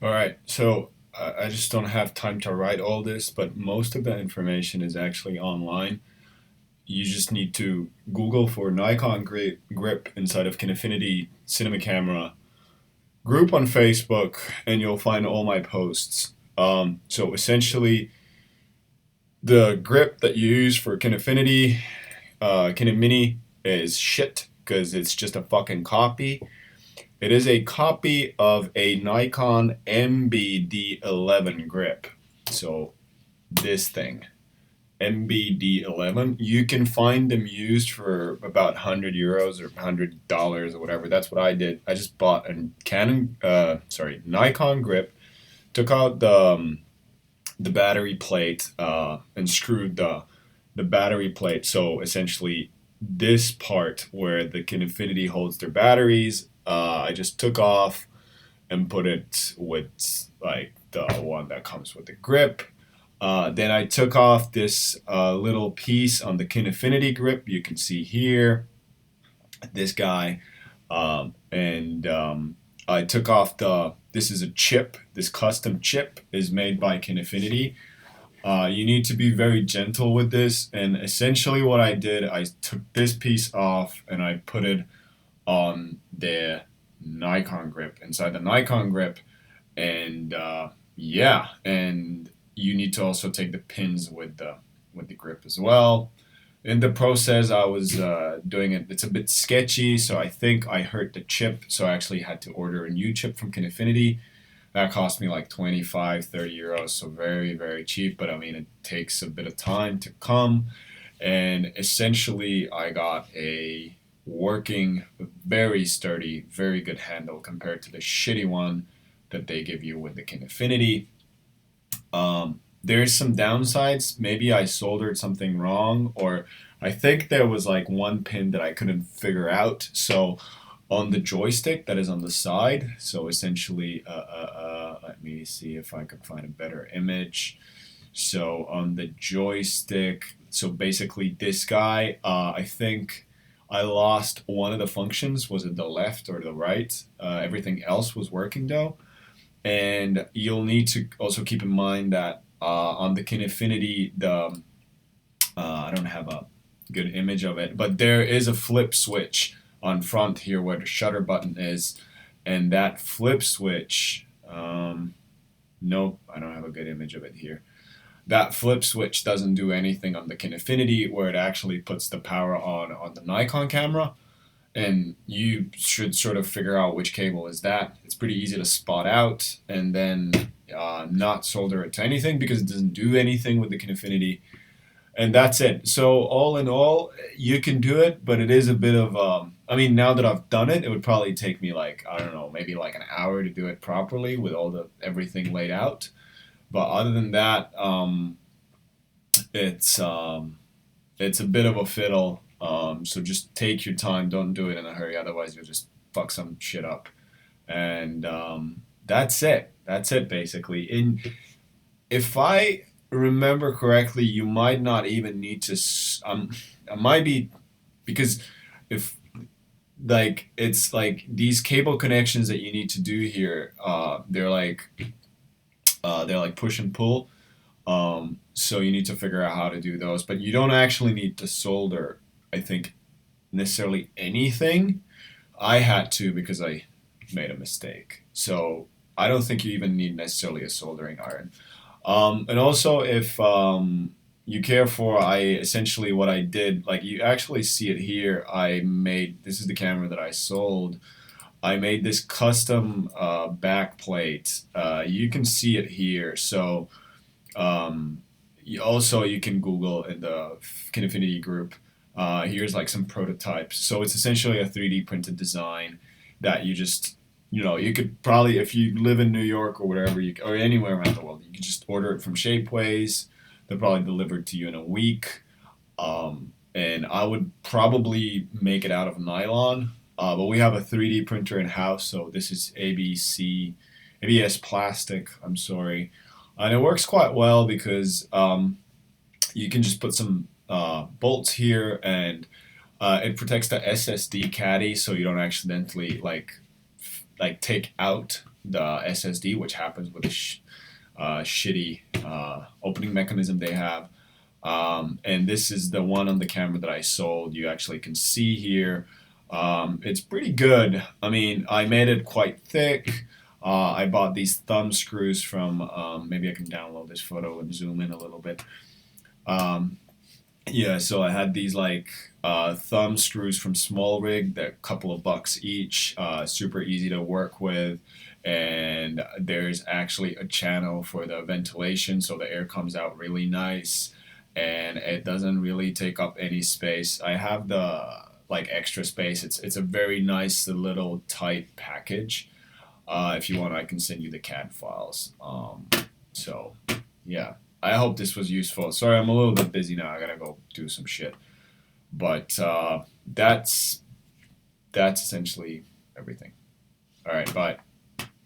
All right, so I just don't have time to write all this, but most of the information is actually online. You just need to Google for Nikon grip inside of Kinefinity Cinema Camera group on Facebook, and you'll find all my posts. So essentially, the grip that you use for Kinefinity Kinimini is shit because it's just a fucking copy. It is a copy of a Nikon MBD11 grip. So this thing, MBD11, you can find them used for about €100 or $100 or whatever. That's what I did. I just bought a Nikon grip, took out the battery plate and screwed the battery plate. So essentially, this part where the Kinefinity holds their batteries, I just took off and put it with like the one that comes with the grip. Then I took off this little piece on the Kinefinity grip. You can see here this guy, and I took off the. This is a chip. This custom chip is made by Kinefinity. You need to be very gentle with this. And essentially, what I did, I took this piece off and I put it on the Nikon grip, inside the Nikon grip. And yeah, and you need to also take the pins with the grip as well. In the process, I was doing it. It's a bit sketchy, so I think I hurt the chip. So I actually had to order a new chip from Kinefinity. That cost me like 25, €30, so very, very cheap. But I mean, it takes a bit of time to come. And essentially, I got a working, very sturdy, very good handle compared to the shitty one that they give you with the Kinefinity. There's some downsides. Maybe I soldered something wrong, or I think there was like one pin that I couldn't figure out. So on the joystick that is on the side, so essentially, let me see if I could find a better image. So on the joystick, so basically this guy, I think I lost one of the functions. Was it the left or the right? Everything else was working though. And you'll need to also keep in mind that on the Kinefinity, I don't have a good image of it, but there is a flip switch on front here where the shutter button is, and that flip switch. Nope, I don't have a good image of it here. That flip switch doesn't do anything on the Kinefinity, where it actually puts the power on the Nikon camera, and you should sort of figure out which cable is that. It's pretty easy to spot out, and then not solder it to anything because it doesn't do anything with the Kinefinity, and that's it. So all in all, you can do it, but it is a bit of I mean, now that I've done it, it would probably take me like I don't know, maybe like an hour to do it properly with all the everything laid out. But other than that, it's um, it's a bit of a fiddle. So just take your time. Don't do it in a hurry. Otherwise, you'll just fuck some shit up. And that's it. That's it, basically. And if I remember correctly, you might not even need to. I might be because if like it's like these cable connections that you need to do here, they're like push and pull. So you need to figure out how to do those, but you don't actually need to solder. I think necessarily anything. I had to because I made a mistake. So I don't think you even need necessarily a soldering iron. And also, if you care for, I essentially what I did, like you actually see it here. I made this is the camera that I sold. I made this custom back plate. You can see it here. So also, you can Google in the Kinefinity group. Here's like some prototypes. So it's essentially a 3D printed design that you just, you could probably, if you live in New York or whatever, or anywhere around the world, you can just order it from Shapeways. They'll probably deliver it to you in a week. And I would probably make it out of nylon. But we have a 3D printer in house, so this is ABS plastic. I'm sorry, and it works quite well because you can just put some bolts here, and it protects the SSD caddy, so you don't accidentally like like take out the SSD, which happens with a shitty opening mechanism they have. And this is the one on the camera that I sold. You actually can see here. It's pretty good. I mean, I made it quite thick. I bought these thumb screws from, maybe I can download this photo and zoom in a little bit. Um, yeah, so I had these like thumb screws from Small Rig, they're a couple of bucks each, super easy to work with. And there's actually a channel for the ventilation, so the air comes out really nice and it doesn't really take up any space. I have the like extra space. It's a very nice little tight package. If you want, I can send you the CAD files. So yeah, I hope this was useful. Sorry, I'm a little bit busy now. I gotta go do some shit. But that's essentially everything. All right, bye.